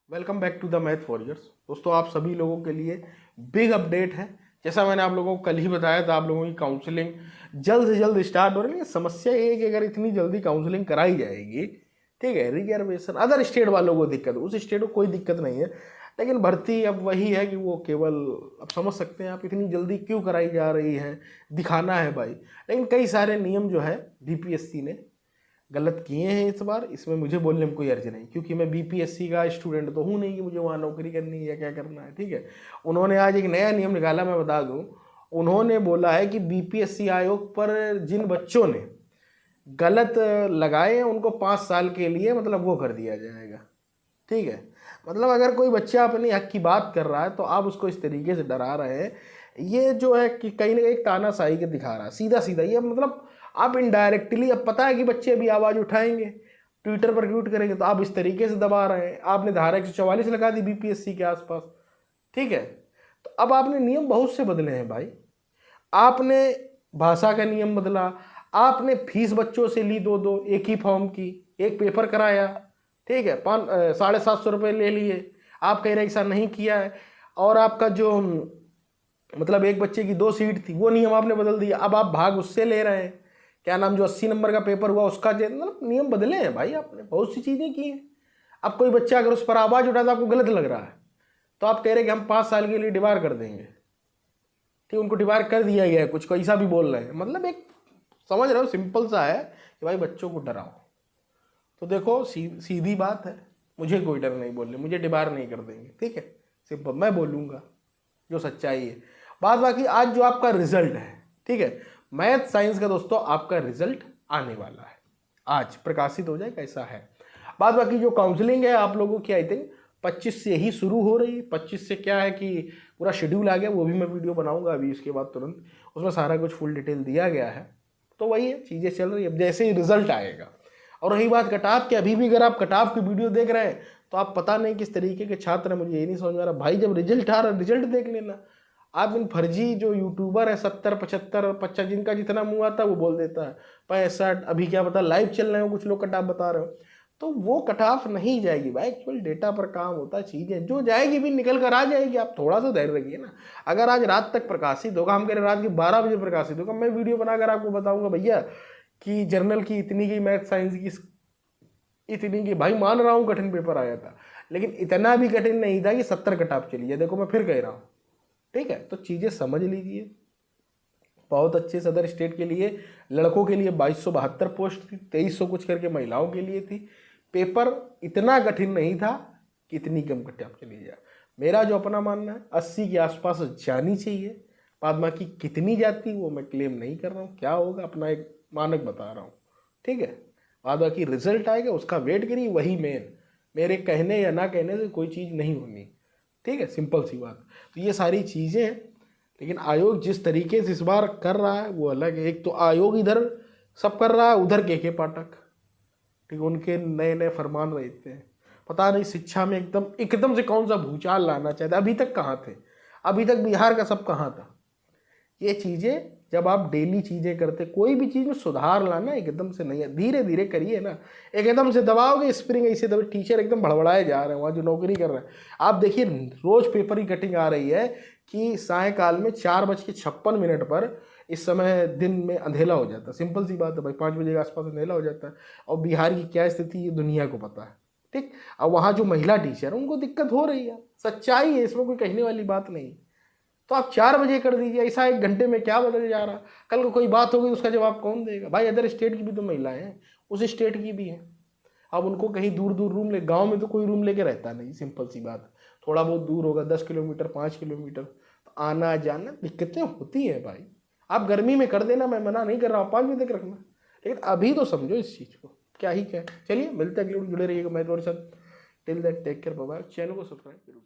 Welcome back to the math warriors. दोस्तों, आप सभी लोगों के लिए बिग अपडेट है। जैसा मैंने आप लोगों को कल ही बताया था, आप लोगों की काउंसलिंग जल्द से जल्द स्टार्ट हो रही है। समस्या ये है कि अगर इतनी जल्दी काउंसलिंग कराई जाएगी, ठीक है, रिजर्वेशन अदर स्टेट वालों को दिक्कत, उस स्टेट को कोई दिक्कत नहीं है, लेकिन भर्ती अब वही है कि वो केवल, अब समझ सकते हैं आप इतनी जल्दी क्यों कराई जा रही है, दिखाना है भाई। लेकिन कई सारे नियम जो है बीपीएससी ने गलत किए हैं इस बार। इसमें मुझे बोलने में कोई अर्ज नहीं, क्योंकि मैं बीपीएससी का स्टूडेंट तो हूँ नहीं कि मुझे वहाँ नौकरी करनी है या क्या करना है, ठीक है। उन्होंने आज एक नया नियम निकाला, मैं बता दूँ। उन्होंने बोला है कि बीपीएससी आयोग पर जिन बच्चों ने गलत लगाए हैं उनको 5 साल के लिए मतलब वो कर दिया जाएगा, ठीक है। मतलब अगर कोई बच्चा अपनी हक की बात कर रहा है तो आप उसको इस तरीके से डरा रहे हैं, ये जो है कि कहीं ना कहीं तानाशाही के दिखा रहा है सीधा सीधा। ये मतलब आप इनडायरेक्टली, अब पता है कि बच्चे अभी आवाज़ उठाएंगे, ट्विटर पर ट्वीट करेंगे, तो आप इस तरीके से दबा रहे हैं। आपने धारा 144 लगा दी बीपीएससी के आसपास, ठीक है। तो अब आपने नियम बहुत से बदले हैं भाई। आपने भाषा का नियम बदला, आपने फीस बच्चों से ली दो एक ही फॉर्म की, एक पेपर कराया, ठीक है, 750 रुपये ले लिए। आप कह रहे हैं ऐसा नहीं किया है। और आपका जो मतलब एक बच्चे की 2 सीट थी, वो नियम आपने बदल दिया। अब आप भाग उससे ले रहे हैं, क्या नाम, जो 80 नंबर का पेपर हुआ उसका, मतलब नियम बदले हैं भाई आपने, बहुत सी चीज़ें की हैं। अब कोई बच्चा अगर उस पर आवाज़ उठाता आपको गलत लग रहा है, तो आप कह रहे हैं कि हम 5 साल के लिए डिबार कर देंगे, ठीक, उनको डिबार कर दिया गया है, कुछ ऐसा भी बोल रहे हैं। मतलब एक, समझ रहे हो, सिंपल सा है कि भाई बच्चों को डराओ। तो देखो, सीधी बात है, मुझे कोई डर नहीं बोलने, मुझे डिबार नहीं कर देंगे, ठीक है, सिंपल मैं बोलूँगा जो सच्चाई है। बात बाकी आज जो आपका रिजल्ट है, ठीक है, मैथ साइंस का दोस्तों आपका रिजल्ट आने वाला है, आज प्रकाशित हो जाए कैसा है। बात बाकी जो काउंसलिंग है आप लोगों की, आई थिंक 25 से ही शुरू हो रही है। 25 से क्या है कि पूरा शेड्यूल आ गया, वो भी मैं वीडियो बनाऊंगा अभी इसके बाद तुरंत, उसमें सारा कुछ फुल डिटेल दिया गया है। तो वही है, चीज़ें चल रही है। अब जैसे ही रिजल्ट आएगा, और रही बात कटाव की, अभी भी अगर आप कटाव की वीडियो देख रहे हैं तो आप पता नहीं किस तरीके के छात्र हैं, मुझे ये नहीं समझ में आ रहा भाई। जब रिजल्ट आ रहा, रिजल्ट देख लेना। आप इन फर्जी जो यूट्यूबर है 70 75 50, जिनका जितना मुंह आता है वो बोल देता है 65, अभी क्या पता लाइव चल रहे हो, कुछ लोग कट ऑफ बता रहे हो, तो वो कट ऑफ नहीं जाएगी भाई। एक्चुअल डेटा पर काम होता है, चीज़ें जो जाएगी भी निकल कर आ जाएगी। आप थोड़ा सा धैर्य रखिए ना। अगर आज रात तक प्रकाशित होगा, हम कह रहे रात के 12 बजे प्रकाशित होगा, मैं वीडियो बनाकर आपको बताऊंगा भैया कि जर्नल की इतनी की, मैथ साइंस की इतनी की, भाई मान रहा हूँ कठिन पेपर आया था, लेकिन इतना भी कठिन नहीं था कि 70 कट ऑफ चली है। देखो मैं फिर कह रहा हूँ, ठीक है। तो चीज़ें समझ लीजिए। बहुत अच्छे सदर स्टेट के लिए, लड़कों के लिए 2272 पोस्ट थी, 2300 कुछ करके महिलाओं के लिए थी। पेपर इतना कठिन नहीं था कि इतनी कम कट ऑफ चली जाए। मेरा जो अपना मानना है 80 के आसपास जानी चाहिए। बाद बाकी कितनी जाती वो मैं क्लेम नहीं कर रहा हूँ, क्या होगा अपना एक मानक बता रहा हूँ, ठीक है। बाद बाकी रिजल्ट आएगा उसका वेट करिए, वही मेन, मेरे कहने या ना कहने से कोई चीज़ नहीं होनी, ठीक है, सिंपल सी बात। तो ये सारी चीज़ें हैं, लेकिन आयोग जिस तरीके से इस बार कर रहा है वो अलग है। एक तो आयोग इधर सब कर रहा है, उधर के पाठक, ठीक है, उनके नए नए फरमान रहते हैं। पता नहीं शिक्षा में एकदम एकदम से कौन सा भूचाल लाना चाहते, अभी तक कहाँ थे, अभी तक बिहार का सब कहाँ था। ये चीज़ें जब आप डेली चीज़ें करते, कोई भी चीज़ में सुधार लाना एकदम से नहीं है, धीरे धीरे करिए ना। एकदम से दबाओगे स्प्रिंग ऐसे दबे, टीचर एकदम भड़बड़ाए जा रहे हैं वहाँ जो नौकरी कर रहे हैं। आप देखिए रोज पेपर की कटिंग आ रही है कि सायकाल में 4:56 पर, इस समय दिन में अंधेला हो जाता है। सिंपल सी बात है भाई, 5 बजे के आसपास अंधेला हो जाता है। और बिहार की क्या स्थिति ये दुनिया को पता है, ठीक। अब वहाँ जो महिला टीचर है उनको दिक्कत हो रही है, सच्चाई है, इसमें कोई कहने वाली बात नहीं। तो आप 4 बजे कर दीजिए, ऐसा 1 घंटे में क्या बदल जा रहा। कल को कोई बात होगी उसका जवाब कौन देगा भाई। अदर स्टेट की भी तो महिलाएं हैं, उस स्टेट की भी हैं। अब उनको कहीं दूर दूर रूम ले, गांव में तो कोई रूम लेके रहता नहीं, सिंपल सी बात। थोड़ा बहुत दूर होगा, 10 किलोमीटर 5 किलोमीटर, तो आना जाना दिक्कतें होती हैं भाई। आप गर्मी में कर देना, मैं मना नहीं कर रहा हूँ 5 बजे तक रखना, लेकिन अभी तो समझो इस चीज़ को, क्या ही क्या। चलिए मिलते हैं, अगले जुड़े रहिएगा मैं तुम्हारे साथ। Till that take care, bye bye. Channel को सब्सक्राइब जरूर।